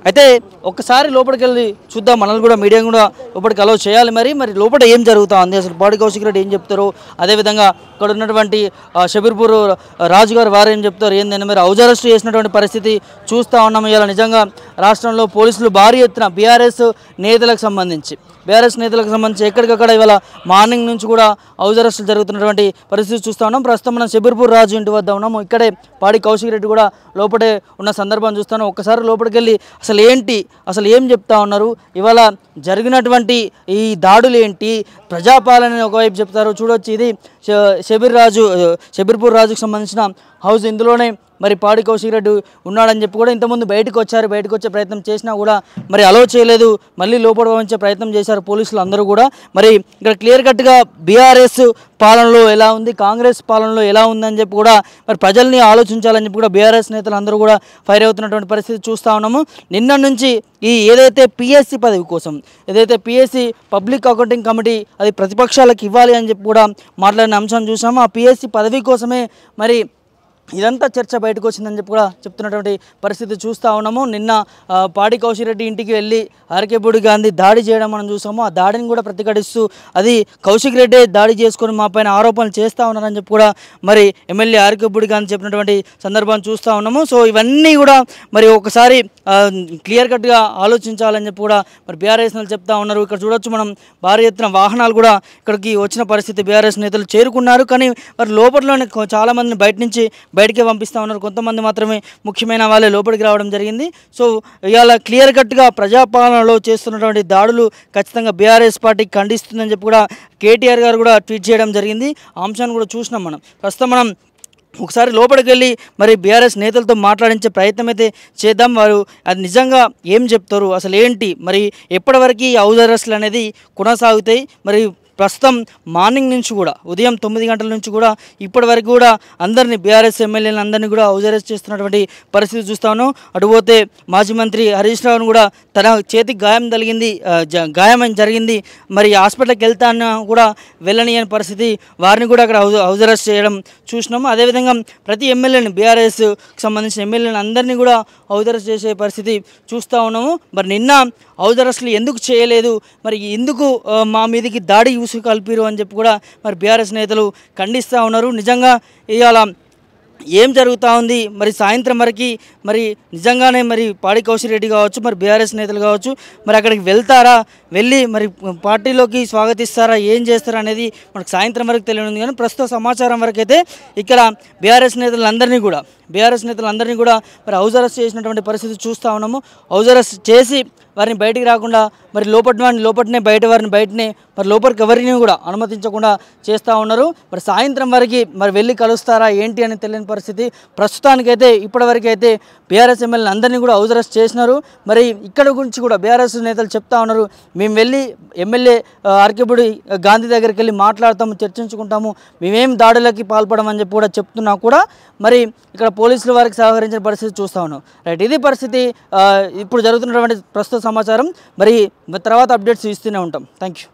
అయితే ఒక్కసారి లోపలికి వెళ్ళి చూద్దాం, మనల్ని కూడా మీడియా కూడా లోపలికి అలౌ చేయాలి. మరి లోపల ఏం జరుగుతుంది, అసలు పాడి కౌశిక్ రెడ్డి ఏం చెప్తారు, అదేవిధంగా ఇక్కడ ఉన్నటువంటి షబీర్పూర్ రాజు గారు వారు ఏం చెప్తారు ఏందని మరి హౌస్ అరెస్ట్ చేసినటువంటి పరిస్థితి చూస్తూ ఉన్నాము. ఇలా నిజంగా రాష్ట్రంలో పోలీసులు భారీ ఎత్తున బీఆర్ఎస్ నేతలకు సంబంధించి ఎక్కడికక్కడ ఇవాళ మార్నింగ్ నుంచి కూడా హౌస్ అరెస్టులు జరుగుతున్నటువంటి పరిస్థితి చూస్తూ ఉన్నాం. ప్రస్తుతం మనం షబీర్పూర్ రాజు ఇంటి వద్ద ఉన్నాము. ఇక్కడే పాడి కౌశిక్ రెడ్డి కూడా లోపలే ఉన్న సందర్భం చూస్తాను. ఒక్కసారి లోపలికి వెళ్ళి అసలు ఏం చెప్తా ఉన్నారు, ఇవాళ జరిగినటువంటి ఈ దాడులు ఏంటి, ప్రజాపాలన ఒకవైపు చెప్తారు. చూడొచ్చు, ఇది షబీర్పూర్ రాజుకు సంబంధించిన హౌస్. ఇందులోనే మరి పాడి కౌశిక్ రెడ్డి ఉన్నాడని చెప్పి కూడా ఇంతకుముందు బయటకు వచ్చే ప్రయత్నం చేసినా కూడా మరి అలౌ చేయలేదు, మళ్ళీ లోపల పంపించే ప్రయత్నం చేశారు పోలీసులు అందరూ కూడా. మరి ఇక్కడ క్లియర్ కట్గా బీఆర్ఎస్ పాలనలో ఎలా ఉంది, కాంగ్రెస్ పాలనలో ఎలా ఉందని చెప్పి కూడా మరి ప్రజల్ని ఆలోచించాలని చెప్పి కూడా బీఆర్ఎస్ నేతలు అందరూ కూడా ఫైర్ అవుతున్నటువంటి పరిస్థితి చూస్తూ ఉన్నాము. నిన్న నుంచి ఈ ఏదైతే పిఎస్సి పదవి కోసం, ఏదైతే పిఎస్సి పబ్లిక్ అకౌంటింగ్ కమిటీ అది ప్రతిపక్షాలకు ఇవ్వాలి అని చెప్పి కూడా మాట్లాడిన అంశాన్ని చూసాము. ఆ పిఎస్సి పదవి కోసమే మరి ఇదంతా చర్చ బయటకు వచ్చిందని చెప్పి కూడా చెప్తున్నటువంటి పరిస్థితి చూస్తూ ఉన్నాము. నిన్న పాడి కౌశిక్ రెడ్డి ఇంటికి వెళ్ళి ఆర్కేపూడి గాంధీ దాడి చేయడం మనం చూసాము. ఆ దాడిని కూడా ప్రతిఘటిస్తూ అది కౌశిక్ రెడ్డి దాడి చేసుకొని మా పైన ఆరోపణలు చేస్తూ ఉన్నారని చెప్పి కూడా మరి ఎమ్మెల్యే ఆర్కేపూడి గాంధీ చెప్పినటువంటి సందర్భాన్ని చూస్తూ ఉన్నాము. సో ఇవన్నీ కూడా మరి ఒకసారి క్లియర్ కట్గా ఆలోచించాలని చెప్పి కూడా మరి బీఆర్ఎస్ నేతలు చెప్తా ఉన్నారు. ఇక్కడ చూడొచ్చు మనం, భారీ ఎత్తున వాహనాలు కూడా ఇక్కడికి వచ్చిన పరిస్థితి బీఆర్ఎస్ నేతలు చేరుకున్నారు. కానీ మరి లోపలలోనే చాలామందిని బయటికి పంపిస్తూ ఉన్నారు, కొంతమంది మాత్రమే ముఖ్యమైన వాళ్ళే లోపలికి రావడం జరిగింది. సో ఇవాళ క్లియర్ కట్గా ప్రజాపాలనలో చేస్తున్నటువంటి దాడులు ఖచ్చితంగా బీఆర్ఎస్ పార్టీ ఖండిస్తుందని చెప్పి కూడా కేటీఆర్ గారు కూడా ట్వీట్ చేయడం జరిగింది. ఆ అంశాన్ని కూడా చూసినాం మనం. ప్రస్తుతం మనం ఒకసారి లోపలికి వెళ్ళి మరి బీఆర్ఎస్ నేతలతో మాట్లాడించే ప్రయత్నం అయితే చేద్దాం. వారు అది నిజంగా ఏం చెప్తారు, అసలు ఏంటి, మరి ఎప్పటివరకు ఈ హౌస్ అరెస్టులు అనేది కొనసాగుతాయి, మరి ప్రస్తుతం మార్నింగ్ నుంచి కూడా ఉదయం 9 గంటల నుంచి కూడా ఇప్పటి వరకు కూడా అందరినీ బీఆర్ఎస్ ఎమ్మెల్యేలను అందరినీ కూడా హౌస్ అరెస్ట్ చేస్తున్నటువంటి పరిస్థితి చూస్తాను. అటుపోతే మాజీ మంత్రి హరీష్ రావును కూడా తన చేతికి గాయం జరిగింది, మరి హాస్పిటల్కి వెళ్తాను కూడా వెళ్ళని అనే పరిస్థితి, వారిని కూడా అక్కడ హౌస్ అరెస్ట్ చేయడం చూసినాము. అదేవిధంగా ప్రతి ఎమ్మెల్యేని బీఆర్ఎస్కి సంబంధించిన ఎమ్మెల్యేలను అందరినీ కూడా హౌస్ అరెస్ట్ చేసే పరిస్థితి చూస్తూ ఉన్నాము. మరి నిన్న హౌస్ అరెస్టులు ఎందుకు చేయలేదు, మరి ఎందుకు మా మీదకి దాడి కలిపిరు అని చెప్పి కూడా మరి బీఆర్ఎస్ నేతలు ఖండిస్తూ ఉన్నారు. నిజంగా ఇవాళ ఏం జరుగుతూ ఉంది, మరి సాయంత్రం వరకు మరి నిజంగానే మరి పాడి కౌశిక్ రెడ్డి కావచ్చు, మరి బీఆర్ఎస్ నేతలు కావచ్చు, మరి అక్కడికి వెళ్తారా, వెళ్ళి మరి పార్టీలోకి స్వాగతిస్తారా, ఏం చేస్తారా అనేది మనకు సాయంత్రం వరకు తెలియనుంది. కానీ ప్రస్తుత సమాచారం వరకు అయితే ఇక్కడ బీఆర్ఎస్ నేతలందరినీ కూడా మరి హౌస్ అరెస్ట్ చేసినటువంటి పరిస్థితి చూస్తూ ఉన్నాము. హౌస్ అరెస్ట్ చేసి వారిని బయటికి రాకుండా మరి లోపలనే బయటనే మరి లోపలికి ఎవరిని కూడా అనుమతించకుండా చేస్తూ ఉన్నారు. మరి సాయంత్రం వరకు మరి వెళ్ళి కలుస్తారా ఏంటి అని తెలియని పరిస్థితి. ప్రస్తుతానికైతే ఇప్పటివరకు అయితే బీఆర్ఎస్ ఎమ్మెల్యేలు అందరినీ కూడా హౌస్ అరెస్ట్ చేసినారు. మరి ఇక్కడ గురించి కూడా బీఆర్ఎస్ నేతలు చెప్తా ఉన్నారు, మేము వెళ్ళి ఎమ్మెల్యే ఆర్కేపూడి గాంధీ దగ్గరికి వెళ్ళి మాట్లాడతాము, చర్చించుకుంటాము, మేమేం దాడులకి పాల్పడమని చెప్పి కూడా చెప్తున్నా కూడా మరి ఇక్కడ పోలీసులు వారికి సహకరించిన పరిస్థితి చూస్తూ ఉన్నాం. రైట్, ఇది పరిస్థితి. ఇప్పుడు జరుగుతున్నటువంటి ప్రస్తుత సమాచారం. మరి తర్వాత అప్డేట్స్ ఇస్తూనే ఉంటాం. Thank you.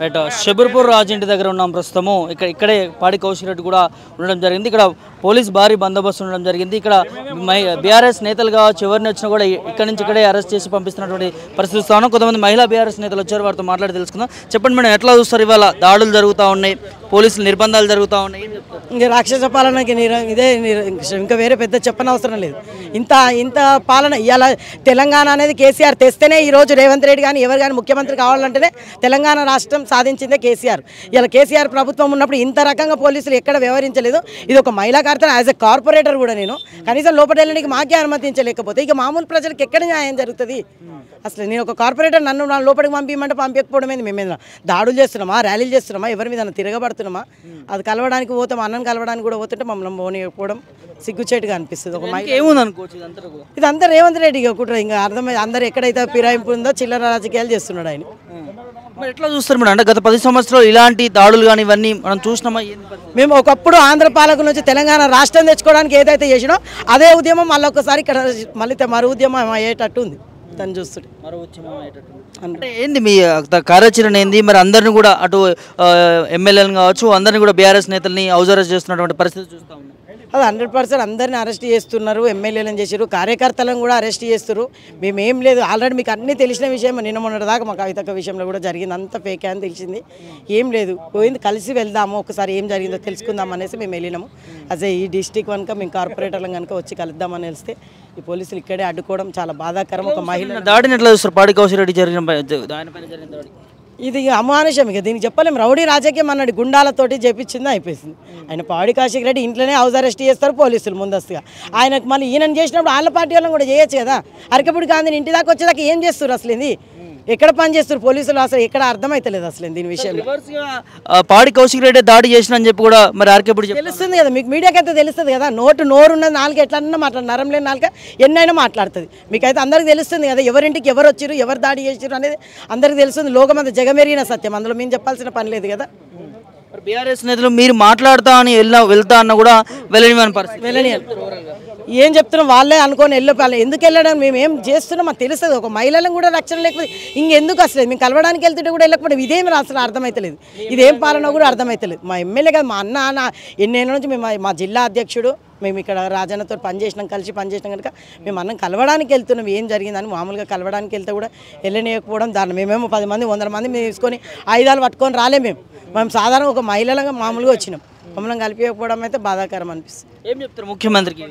రైట్, షబీర్పూర్ రాజు ఇంటి దగ్గర ఉన్నాం ప్రస్తుతము. ఇక్కడే పాడి కౌశిక్ రెడ్డి కూడా ఉండడం జరిగింది. ఇక్కడ పోలీస్ భారీ బందోబస్తు ఉండడం జరిగింది. ఇక్కడ బీఆర్ఎస్ నేతలు కావచ్చు, ఎవరిని వచ్చినా కూడా ఇక్కడే అరెస్ట్ చేసి పంపిస్తున్నటువంటి పరిస్థితి చూస్తా ఉన్నాం. కొంతమంది మహిళా బీఆర్ఎస్ నేతలు వచ్చారు, వారితో మాట్లాడి తెలుసుకుందాం. చెప్పండి మేడం, ఎట్లా చూస్తారు ఇవాళ దాడులు జరుగుతూ ఉన్నాయి, పోలీసులు నిర్బంధాలు జరుగుతూ ఉన్నాయి? ఇంకా రాక్షస పాలనకి ఇంకా వేరే పెద్ద చెప్పనవసరం లేదు. ఇంత పాలన ఇవాళ తెలంగాణ అనేది కేసీఆర్ తెస్తేనే ఈరోజు రేవంత్ రెడ్డి కానీ ఎవరు కానీ ముఖ్యమంత్రి కావాలంటేనే తెలంగాణ రాష్ట్రం సాధించిందే కేసీఆర్. ఇలా కేసీఆర్ ప్రభుత్వం ఉన్నప్పుడు ఇంత రకంగా పోలీసులు ఎక్కడ వ్యవహరించలేదు. ఇది ఒక మహిళా కార్తను యాజ్ ఎ కార్పొరేటర్ కూడా నేను కనీసం లోపల వెళ్ళడానికి మాకే అనుమతించలేకపోతే ఇక మామూలు ప్రజలకు ఎక్కడ న్యాయం జరుగుతుంది? అసలు నేను ఒక కార్పొరేటర్, నన్ను లోపలికి పంపించమంటే పంపించకపోవడమేది. మేమేదైనా దాడులు చేస్తున్నామా, ర్యాలీలు చేస్తున్నామా, ఎవరి మీద తిరగబడుతున్నామా? అది కలవడానికి పోతాం, అన్నం కలవడానికి కూడా పోతుంటే మమ్మల్ని పోనీయకపోవడం సిగ్గుచేటుగా అనిపిస్తుంది. ఒక ఇదంతా రేవంత్ రెడ్డి కుట్ర. ఇంకా అర్థమైంది, అందరు ఎక్కడైతే ఫిరాయింపు ఉందో చిల్లర రాజకీయాలు చేస్తున్నాడు ఆయన. ఎట్లా చూస్తారు మేడం? అంటే గత 10 సంవత్సరాలు ఇలాంటి దాడులు కానీ ఇవన్నీ మనం చూసినామా? మేము ఒకప్పుడు ఆంధ్ర పాలకుల నుంచి తెలంగాణ రాష్ట్రం తెచ్చుకోవడానికి ఏదైతే చేసినో అదే ఉద్యమం మళ్ళీ ఒకసారి ఇక్కడ మళ్ళీ మరో ఉద్యమం అయ్యేటట్టు ఉంది. దాన్ని చూస్తుంటే అంటే ఏంది మీ కార్యాచరణ ఏంది? మరి అందరిని కూడా అటు ఎమ్మెల్యేలు కావచ్చు, అందరినీ కూడా బీఆర్ఎస్ నేతల్ని హౌస్ అరెస్ట్ చేస్తున్నటువంటి పరిస్థితి చూస్తూ ఉన్నాం. అది 100% అందరిని అరెస్ట్ చేస్తున్నారు, ఎమ్మెల్యేలను చేశారు, కార్యకర్తలను కూడా అరెస్ట్ చేస్తారు. మేమేం లేదు, ఆల్రెడీ మీకు అన్నీ తెలిసిన విషయం. నిన్న మొన్నటిదాకా మా కవితక్క విషయంలో కూడా జరిగింది, అంత ఫేక్ అని తెలిసింది. ఏం లేదు, పోయింది, కలిసి వెళ్దాము, ఒకసారి ఏం జరిగిందో తెలుసుకుందాం అనేసి మేము వెళ్ళినాము. అదే ఈ డిస్టిక్ కనుక మేము కార్పొరేటర్లను కనుక వచ్చి కలుద్దామని వెళ్తే ఈ పోలీసులు ఇక్కడే అడ్డుకోవడం చాలా బాధాకరం. ఒక మహిళ దాడిని ఎట్లా చూస్తారు? పాడి కౌశిక్ జరిగిన దానిపైన జరిగిన దాడి ఇది అమానుషం, ఇక దీనికి చెప్పలేము. రౌడీ రాజకీయం అన్నాడు, గుండాలతోటి చేపించింది అయిపోయింది. ఆయన పాడి కౌశిక్ రెడ్డి ఇంట్లోనే హౌస్ అరెస్ట్ చేస్తారు పోలీసులు ముందస్తుగా. ఆయనకు మళ్ళీ ఈయన చేసినప్పుడు వాళ్ళ పార్టీ వాళ్ళని కూడా చేయొచ్చు కదా. అరకపూడి గాంధీని ఇంటి దాకా వచ్చేదాకా ఏం చేస్తారు అసలు? ఇది ఎక్కడ పని చేస్తారు పోలీసులు? అసలు ఎక్కడ అర్థమైతలేదు అసలు దీని విషయంలో. పాడి కౌశిక్ రెడ్డి దాడి చేసిన అని చెప్పి కూడా మరి ఆర్కేపూడి తెలుస్తుంది కదా మీకు, మీడియాకి అయితే తెలుస్తుంది కదా. నోరు ఉన్నది, నాలుగు ఎట్లన్నా మాట్లాడు, నరం లేని నాలుక ఎన్నైనా మాట్లాడుతుంది. మీకైతే అందరికి తెలుస్తుంది కదా, ఎవరింటికి ఎవరు వచ్చారు, ఎవరు దాడి చేసారు అనేది అందరికి తెలుస్తుంది. లోకమంతా జగమెరిగిన సత్యం, అందులో మేము చెప్పాల్సిన పని లేదు కదా. బీఆర్ఎస్ నేతలు మీరు మాట్లాడతా అని వెళ్తా అన్న కూడా వెళ్ళని పరిస్థితి. ఏం చెప్తున్నాం వాళ్ళే అనుకోని వెళ్ళిపోవాలి. ఎందుకు వెళ్ళడం? మేము ఏం చేస్తున్నాం మాకు తెలుస్తుంది. ఒక మహిళలను కూడా రక్షణ లేకపోతే ఇంకెందుకు అసలు? మేము కలవడానికి వెళ్తుంటే కూడా వెళ్ళకపోతే ఇదేం అసలు అర్థమవుతలేదు. ఇదేం పాలన కూడా అర్థమవుతలేదు. మా ఎమ్మెల్యే కదా, మా అన్న ఎన్నేళ్ళ నుంచి మేము, మా జిల్లా అధ్యక్షుడు, మేము ఇక్కడ రాజన్నతో కలిసి పనిచేసినాం కనుక మేము అన్నం కలవడానికి వెళ్తున్నాం. ఏం జరిగిందని మామూలుగా కలవడానికి వెళ్తే కూడా వెళ్ళనియకపోవడం దాన్ని మేమేమో 10 మంది 100 మంది మేము తీసుకొని ఆయుధాలు పట్టుకొని రాలే. మేము సాధారణ ఒక మహిళలుగా మామూలుగా వచ్చినాం. మమ్మల్ని కలిపియకపోవడం అయితే బాధాకరం అనిపిస్తుంది. ఏం చెప్తారు ముఖ్యమంత్రికి?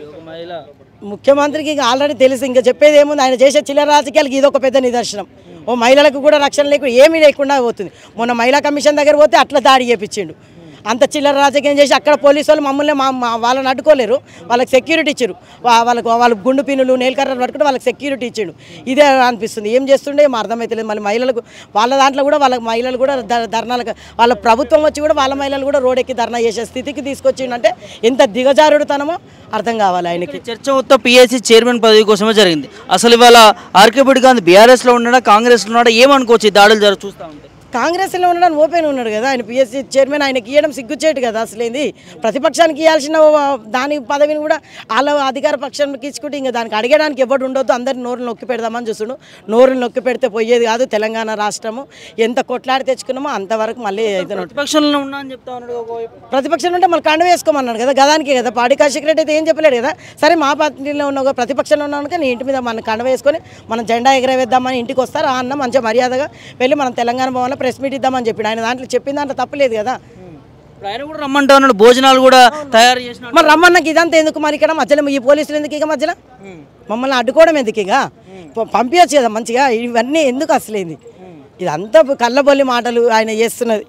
ముఖ్యమంత్రికి ఆల్రెడీ తెలుసు, ఇంకా చెప్పేది ఏముంది? ఆయన చేసే చిల్లర రాజకీయాలకి ఇది ఒక పెద్ద నిదర్శనం. ఓ మహిళలకు కూడా రక్షణ లేకుండా ఏమీ లేకుండా పోతుంది. మొన్న మహిళా కమిషన్ దగ్గర పోతే అట్లా దాడి చేపించిండు. అంత చిల్లర రాజకీయం చేసి అక్కడ పోలీసు వాళ్ళు మమ్మల్ని వాళ్ళని అడ్డుకోలేరు, వాళ్ళకి సెక్యూరిటీ ఇచ్చారు. వాళ్ళ గుండు పిన్నులు నేల కర్రలు పట్టుకుంటే వాళ్ళకి సెక్యూరిటీ ఇచ్చాడు. ఇదే అనిపిస్తుంది. ఏం చేస్తుండే ఏమో అర్థమవుతలేదు. మళ్ళీ మహిళలకు వాళ్ళ దాంట్లో కూడా వాళ్ళ మహిళలు కూడా ధర్నాలకు, వాళ్ళ ప్రభుత్వం వచ్చి కూడా వాళ్ళ మహిళలు కూడా రోడ్డెక్కి ధర్నా చేసే స్థితికి తీసుకొచ్చిండంటే ఎంత దిగజారుడుతనమో అర్థం కావాలి ఆయనకి. చర్చ మొత్తం పిఎస్సి చైర్మన్ పదవి కోసమే జరిగింది. అసలు ఇవాళ ఆర్కేపూడి గాంధీ బీఆర్ఎస్లో ఉన్నాడా కాంగ్రెస్లో ఉన్నాడా ఏమనుకోవచ్చు? దాడులు చూస్తూ ఉంటే కాంగ్రెస్లో ఉండడానికి ఓపెన్ ఉన్నాడు కదా ఆయన, పిఎస్సి చైర్మన్. ఆయనకి ఇవ్వడం సిగ్గుచేటు కదా అసలు. ఏంది ప్రతిపక్షానికి ఇవ్వాల్సిన దాని పదవిని కూడా వాళ్ళ అధికార పక్షానికి ఇచ్చుకుంటే ఇంకా దానికి అడిగడానికి ఎవరు ఉండొద్దు. అందరిని నోరుని నొక్కి పెడదామని చూస్తున్నాడు. నోరుని నొక్కి పెడితే పోయేది కాదు. తెలంగాణ రాష్ట్రము ఎంత కొట్లాడి తెచ్చుకున్నామో అంతవరకు మళ్ళీ ప్రతిపక్షంలో ఉన్నా అని చెప్తా ఉన్నాడు. ప్రతిపక్షం ఉంటే మళ్ళీ కండ వేసుకోమన్నాడు కదా, గదానికి కదా. పాడి కౌశిక్ రెడ్డి అయితే ఏం చెప్పలేడు కదా. సరే మా పార్టీలో ఉన్న ప్రతిపక్షంలో ఉన్నాను కానీ ఇంటి మీద మన కండ వేసుకొని మనం జెండా ఎగరవేద్దామని ఇంటికి వస్తారు. ఆ అన్న మంచిగా మర్యాదగా వెళ్ళి మనం తెలంగాణ భవన్లో ప్రెస్ మీట్ ఇద్దామని చెప్పాడు. ఆయన దాంట్లో చెప్పిన దాంట్లో తప్పలేదు కదా. ఆయన కూడా రమ్మంటా ఉన్నాడు, భోజనాలు కూడా తయారు చేసిన. మరి రమ్మన్నకి ఇదంతా ఎందుకు? మరి ఇక్కడ మధ్యలో ఈ పోలీసులు ఎందుకు? ఇక మధ్యలో మమ్మల్ని అడ్డుకోవడం ఎందుకు? ఇక పంపించచ్చు కదా మంచిగా. ఇవన్నీ ఎందుకు అసలేంది? ఇదంతా కళ్ళబొల్లి మాటలు ఆయన చేస్తున్నది.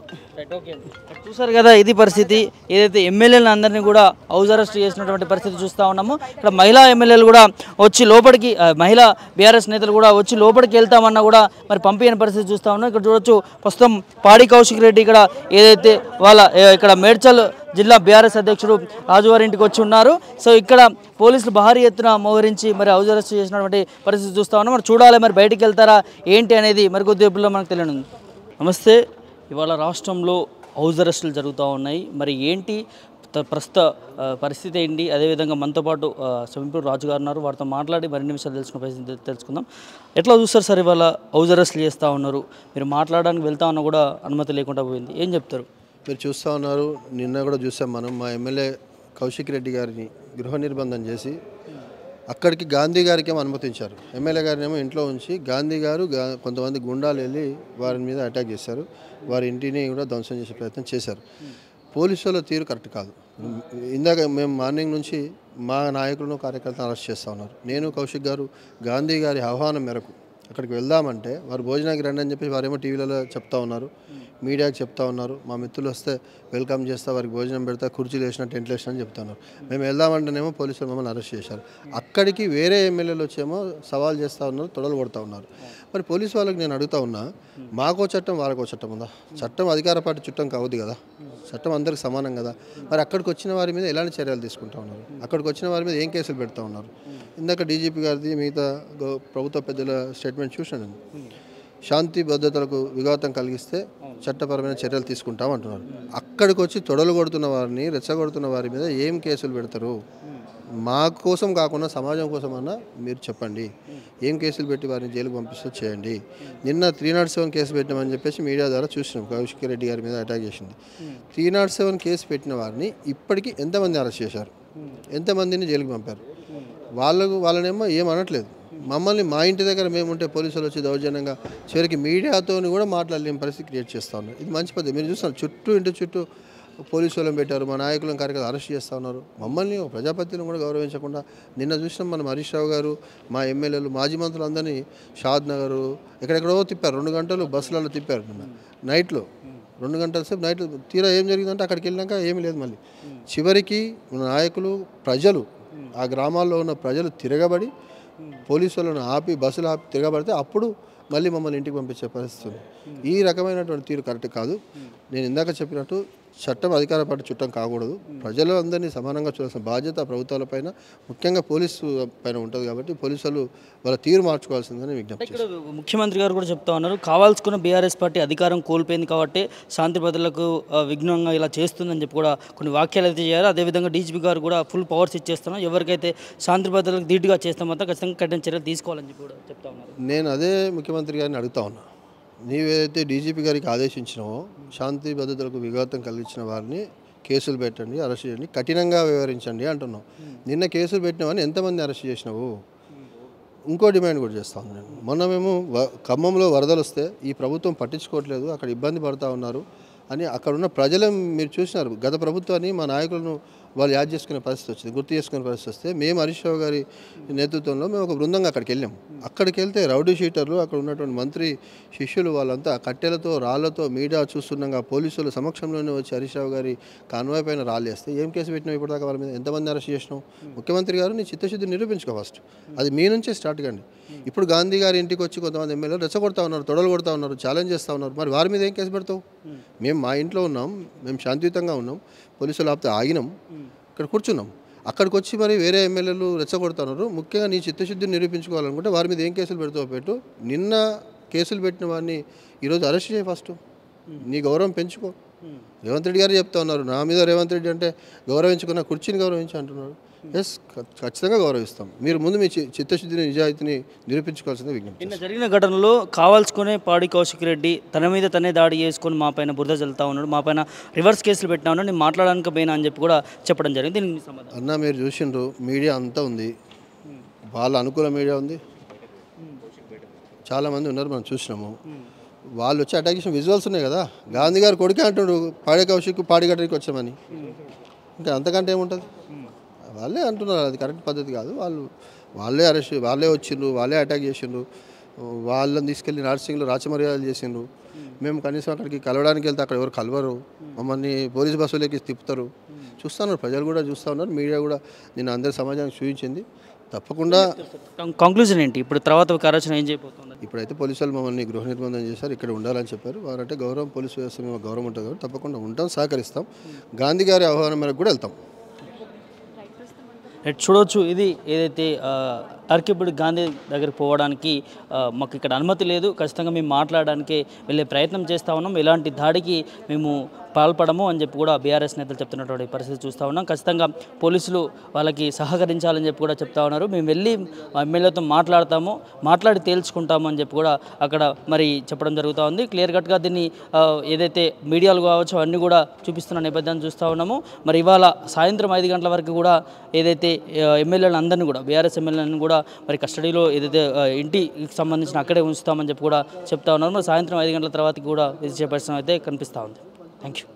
చూసారు కదా, ఇది పరిస్థితి. ఏదైతే ఎమ్మెల్యేలను అందరినీ కూడా హౌస్ అరెస్ట్ చేసినటువంటి పరిస్థితి చూస్తూ ఉన్నాము. ఇక్కడ మహిళా ఎమ్మెల్యేలు కూడా వచ్చి లోపలికి, మహిళా బీఆర్ఎస్ నేతలు కూడా వచ్చి లోపలికి వెళ్తామన్నా కూడా మరి పంపించని పరిస్థితి చూస్తూ ఉన్నాం. ఇక్కడ చూడొచ్చు ప్రస్తుతం పాడి కౌశిక్ రెడ్డి ఇక్కడ ఏదైతే ఇక్కడ మేడ్చల్ జిల్లా బీఆర్ఎస్ అధ్యక్షుడు రాజువారి ఇంటికి వచ్చి ఉన్నారు. సో ఇక్కడ పోలీసులు భారీ ఎత్తున మోహరించి మరి హౌస్ అరెస్ట్ చేసినటువంటి పరిస్థితి చూస్తూ ఉన్నాం. మరి చూడాలి మరి బయటికి వెళ్తారా ఏంటి అనేది మరి కొద్దిసేపులో మనకు తెలియనుంది. నమస్తే. ఇవాళ రాష్ట్రంలో హౌస్ అరెస్టులు జరుగుతూ ఉన్నాయి. మరి ఏంటి ప్రస్తుత పరిస్థితి ఏంటి? అదేవిధంగా మనతో పాటు సెంపూర్ రాజు గారు ఉన్నారు, వారితో మాట్లాడి మరిన్ని విషయాలు తెలుసుకుందాం. ఎట్లా చూస్తారు సార్? ఇవాళ హౌస్ అరెస్టులు చేస్తూ ఉన్నారు, మీరు మాట్లాడడానికి వెళ్తా ఉన్నా కూడా అనుమతి లేకుండా పోయింది, ఏం చెప్తారు? మీరు చూస్తూ ఉన్నారు, నిన్న కూడా చూసాం మనం. మా ఎమ్మెల్యే కౌశిక్ రెడ్డి గారిని గృహ నిర్బంధం చేసి అక్కడికి గాంధీ గారికి ఏమో అనుమతించారు. ఎమ్మెల్యే గారిని ఏమో ఇంట్లో ఉంచి గాంధీ గారు కొంతమంది గుండాలు వెళ్ళి వారి మీద అటాక్ చేశారు. వారి ఇంటిని కూడా ధ్వంసం చేసే ప్రయత్నం చేశారు. పోలీసు వాళ్ళ తీరు కరెక్ట్ కాదు. ఇందాక మేము మార్నింగ్ నుంచి మా నాయకులను కార్యకర్తలను అరెస్ట్ చేస్తూ ఉన్నారు. నేను కౌశిక్ గారు గాంధీ గారి ఆహ్వానం మేరకు అక్కడికి వెళ్దామంటే వారు భోజనానికి రండి అని చెప్పి వారేమో టీవీలలో చెప్తా ఉన్నారు, మీడియాకి చెప్తా ఉన్నారు. మా మిత్రులు వస్తే వెల్కమ్ చేస్తా, వారికి భోజనం పెడతా, కుర్చీలు వేసిన టెంట్లు వేసిన అని చెప్తా ఉన్నారు. మేము వెళ్దామంటేనేమో పోలీసులు మమ్మల్ని అరెస్ట్ చేశారు. అక్కడికి వేరే ఎమ్మెల్యేలు వచ్చేమో సవాల్ చేస్తూ ఉన్నారు, తొడలు కొడుతూ ఉన్నారు. మరి పోలీసు వాళ్ళకి నేను అడుగుతా ఉన్నా, మాకో చట్టం వాళ్ళకో చట్టం ఉందా? చట్టం అధికార పార్టీ చుట్టం కావద్దు కదా, చట్టం అందరికి సమానం కదా. మరి అక్కడికి వచ్చిన వారి మీద ఎలాంటి చర్యలు తీసుకుంటా ఉన్నారు? అక్కడికి వచ్చిన వారి మీద ఏం కేసులు పెడతా ఉన్నారు? ఇందాక డీజీపీ గారిది మిగతా ప్రభుత్వ పెద్దల స్టేట్మెంట్ చూసాను. శాంతి భద్రతలకు విఘాతం కలిగిస్తే చట్టపరమైన చర్యలు తీసుకుంటాం అంటున్నారు. అక్కడికి వచ్చి తొడలు కొడుతున్న వారిని, రెచ్చగొడుతున్న వారి మీద ఏం కేసులు పెడతారు? మా కోసం కాకుండా సమాజం కోసం అన్నా మీరు చెప్పండి. ఏం కేసులు పెట్టి వారిని జైలుకు పంపిస్తూ చేయండి. నిన్న 307 కేసు పెట్టినామని చెప్పేసి మీడియా ద్వారా చూసినాం. కౌశిక్ రెడ్డి గారి మీద అటాక్ చేసింది. 307 కేసు పెట్టిన వారిని ఇప్పటికీ ఎంతమంది అరెస్ట్ చేశారు? ఎంతమందిని జైలుకి పంపారు. వాళ్ళనేమో ఏమనట్లేదు. మమ్మల్ని మా ఇంటి దగ్గర మేము ఉంటే పోలీసులు వచ్చి దౌర్జన్యంగా చివరికి మీడియాతో కూడా మాట్లాడలేని పరిస్థితి క్రియేట్ చేస్తూ ఉన్నారు. ఇది మంచి పద్ధతి. మీరు చూస్తున్నారు ఇంటి చుట్టూ పోలీసు వాళ్ళని పెట్టారు, మా నాయకులను కార్యకర్తలు అరెస్ట్ చేస్తూ ఉన్నారు. మమ్మల్ని ప్రజాపతిని కూడా గౌరవించకుండా నిన్న చూసినాం మనం. హరీష్ రావు గారు, మా ఎమ్మెల్యేలు, మాజీ మంత్రులు అందరినీ షాద్ నగరు ఎక్కడెక్కడో తిప్పారు. 2 గంటలు బస్సులలో తిప్పారు నిన్న నైట్లో. 2 గంటల సేపు నైట్ తీరా ఏం జరిగిందంటే అక్కడికి వెళ్ళినాక ఏమీ లేదు. మళ్ళీ చివరికి మన నాయకులు, ప్రజలు, ఆ గ్రామాల్లో ఉన్న ప్రజలు తిరగబడి పోలీసు వాళ్ళను ఆపి బస్సులు ఆపి తిరగబడితే అప్పుడు మళ్ళీ మమ్మల్ని ఇంటికి పంపించే పరిస్థితి ఉంది. ఈ రకమైనటువంటి తీరు కరెక్ట్ కాదు. నేను ఇందాక చెప్పినట్టు చట్టం అధికార పార్టీ చుట్టం కాకూడదు. ప్రజలు అందరినీ సమానంగా చూడాల్సిన బాధ్యత ప్రభుత్వాలపైన, ముఖ్యంగా పోలీసు పైన ఉంటుంది. కాబట్టి పోలీసులు వాళ్ళ తీరు మార్చుకోవాల్సిందని విజ్ఞప్తి. ఇక్కడ ముఖ్యమంత్రి గారు కూడా చెప్తా ఉన్నారు, కావాల్సుకున్న బీఆర్ఎస్ పార్టీ అధికారం కోల్పోయింది కాబట్టి శాంతి భద్రతలకు విఘ్నంగా ఇలా చేస్తుందని చెప్పి కూడా కొన్ని వ్యాఖ్యలు అయితే చేయాలి. అదేవిధంగా డీజీపీ గారు కూడా ఫుల్ పవర్స్ ఇచ్చేస్తున్నాం, ఎవరికైతే శాంతి భద్రతలకు ధీటుగా చేస్తామంతా ఖచ్చితంగా కఠిన చర్యలు తీసుకోవాలని చెప్పి కూడా చెప్తా ఉన్నారు. నేను అదే ముఖ్యమంత్రి గారిని అడుగుతా ఉన్నా. నీవేదైతే డీజీపీ గారికి ఆదేశించినావో శాంతి భద్రతలకు విఘాతం కలిగించిన వారిని కేసులు పెట్టండి, అరెస్ట్ చేయండి, కఠినంగా వ్యవహరించండి అంటున్నావు. నిన్న కేసులు పెట్టినావని ఎంతమంది అరెస్ట్ చేసినావు? ఇంకో డిమాండ్ కూడా చేస్తాను నేను. మొన్న మేము ఖమ్మంలో వరదలు వస్తే ఈ ప్రభుత్వం పట్టించుకోవట్లేదు, అక్కడ ఇబ్బంది పడుతూ ఉన్నారు అని అక్కడ ఉన్న ప్రజలు మీరు చూసినారు. గత ప్రభుత్వాన్ని మా నాయకులను వాళ్ళు యాడ్ చేసుకునే పరిస్థితి వచ్చింది, గుర్తు చేసుకునే పరిస్థితి వస్తే మేము హరీష్ రావు గారి నేతృత్వంలో మేము ఒక బృందంగా అక్కడికి వెళ్ళాం. అక్కడికి వెళ్తే రౌడీ షీటర్లు, అక్కడ ఉన్నటువంటి మంత్రి శిష్యులు వాళ్ళంతా కట్టెలతో రాళ్లతో మీడియా చూస్తుండగా పోలీసుల సమక్షంలోనే వచ్చి హరీష్ రావు గారి కాన్వాయ్ పైన రాళ్ళు వేస్తే ఏం కేసు పెట్టినావు ఇప్పటిదాకా వాళ్ళ మీద? ఎంతమంది అరెస్ట్ చేసినావు? ముఖ్యమంత్రి గారు నీ చిత్తశుద్ధి నిరూపించుకో ఫస్ట్. అది మీ నుంచే స్టార్ట్ కండి. ఇప్పుడు గాంధీ గారి ఇంటికి వచ్చి కొంతమంది ఎమ్మెల్యేలు రెచ్చగొడతా ఉన్నారు, తొడలు కొడతా ఉన్నారు, ఛాలెంజ్ చేస్తూ ఉన్నారు. మరి వారి మీద ఏం కేసు పెడతావు? మేము మా ఇంట్లో ఉన్నాం, మేము శాంతియుతంగా ఉన్నాం, పోలీసులు ఆపితే ఆగినాం, ఇక్కడ కూర్చున్నాం. అక్కడికి వచ్చి మరి వేరే ఎమ్మెల్యేలు రెచ్చగొడుతున్నారు. ముఖ్యంగా నీ చిత్తశుద్ధిని నిరూపించుకోవాలనుకుంటే వారి మీద ఏం కేసులు పెడతావు పెట్టు. నిన్న కేసులు పెట్టిన వాడిని ఈరోజు అరెస్ట్ చేయి ఫస్ట్. నీ గౌరవం పెంచుకో. రేవంత్ రెడ్డి గారు చెప్తా ఉన్నారు, నా మీద రేవంత్ రెడ్డి అంటే గౌరవించుకున్న కుర్చీని గౌరవించి అంటున్నారు. ఎస్, ఖచ్చితంగా గౌరవిస్తాం. మీరు ముందు మీ చిత్తశుద్ధిని, నిజాయితీని నిరూపించుకోవాల్సిందే విజ్ఞప్తి. నిన్న జరిగిన ఘటనలో కావాల్సుకునే పాడి కౌశిక్ రెడ్డి తన మీద తనే దాడి చేసుకొని మా పైన బురద చల్లుతా ఉన్నాడు, మా పైన రివర్స్ కేసులు పెట్టినా ఉన్నాడు, నేను మాట్లాడడానికి పోయినా అని చెప్పి కూడా చెప్పడం జరిగింది. దీనికి సమాధానం అన్న, మీరు చూసిండ్రు, మీడియా అంతా ఉంది, వాళ్ళ అనుకూల మీడియా ఉంది, చాలామంది ఉన్నారు, మనం చూసినాము. వాళ్ళు వచ్చి అటాక్ చేసిన విజువల్స్ ఉన్నాయి కదా. గాంధీ గారు కొడుకే అంటున్నాడు పాడి కౌశిక్ పాడిగడ్డకి వచ్చామని. ఇంకా అంతకంటే ఏముంటుంది? వాళ్ళే అంటున్నారు, అది కరెక్ట్ పద్ధతి కాదు. వాళ్ళే అరెస్ట్, వాళ్ళే వచ్చిండ్రు, వాళ్ళే అటాక్ చేసిండ్రు, వాళ్ళని తీసుకెళ్ళి నర్సింగ్లో రాచమర్యాదలు చేసిండ్రు. మేము కనీసం అక్కడికి కలవడానికి వెళ్తే అక్కడ ఎవరు కలవరు, మమ్మల్ని పోలీస్ బస్సులోకి తిప్పుతారు. చూస్తున్నారు, ప్రజలు కూడా చూస్తూ ఉన్నారు, మీడియా కూడా నేను అందరి సమాజానికి చూపించింది. తప్పకుండా కంక్లూజన్ ఏంటి ఇప్పుడు తర్వాత కార్యాచరణ ఏం చేయబోతుంది? ఇప్పుడైతే పోలీసు వాళ్ళు మమ్మల్ని గృహ నిర్బంధం చేశారు, ఇక్కడ ఉండాలని చెప్పారు. వారంటే గౌరవం, పోలీసు వ్యవస్థ మీద గౌరవం ఉంటుంది కాబట్టి తప్పకుండా ఉంటాం, సహకరిస్తాం. గాంధీ గారి ఆహ్వానం మేరకు కూడా వెళ్తాం. చూడవచ్చు, ఇది ఏదైతే టర్కీపూడి గాంధీ దగ్గరికి పోవడానికి మాకు ఇక్కడ అనుమతి లేదు, ఖచ్చితంగా మేము మాట్లాడడానికి వెళ్ళే ప్రయత్నం చేస్తూ ఉన్నాం, ఎలాంటి దాడికి మేము పాల్పడము అని చెప్పి కూడా బీఆర్ఎస్ నేతలు చెప్తున్నటువంటి పరిస్థితి చూస్తూ ఉన్నాం. ఖచ్చితంగా పోలీసులు వాళ్ళకి సహకరించాలని చెప్పి కూడా చెప్తా ఉన్నారు. మేము వెళ్ళి ఎమ్మెల్యేతో మాట్లాడి తేల్చుకుంటాము అని చెప్పి కూడా అక్కడ మరి చెప్పడం జరుగుతూ ఉంది. క్లియర్ కట్గా దీన్ని ఏదైతే మీడియాలు కావచ్చు అన్నీ కూడా చూపిస్తున్న నేపథ్యాన్ని చూస్తూ ఉన్నాము. మరి ఇవాళ సాయంత్రం 5 గంటల వరకు కూడా ఏదైతే ఎమ్మెల్యేలను అందరినీ కూడా బీఆర్ఎస్ ఎమ్మెల్యేలను కూడా మరి కస్టడీలో ఏదైతే ఇంటికి సంబంధించిన అక్కడే ఉంచుతామని చెప్పి కూడా చెప్తా ఉన్నారు. మరి సాయంత్రం 5 గంటల తర్వాత కూడా ఇది చేపట్టడం అయితే కనిపిస్తూ ఉంది. Thank you.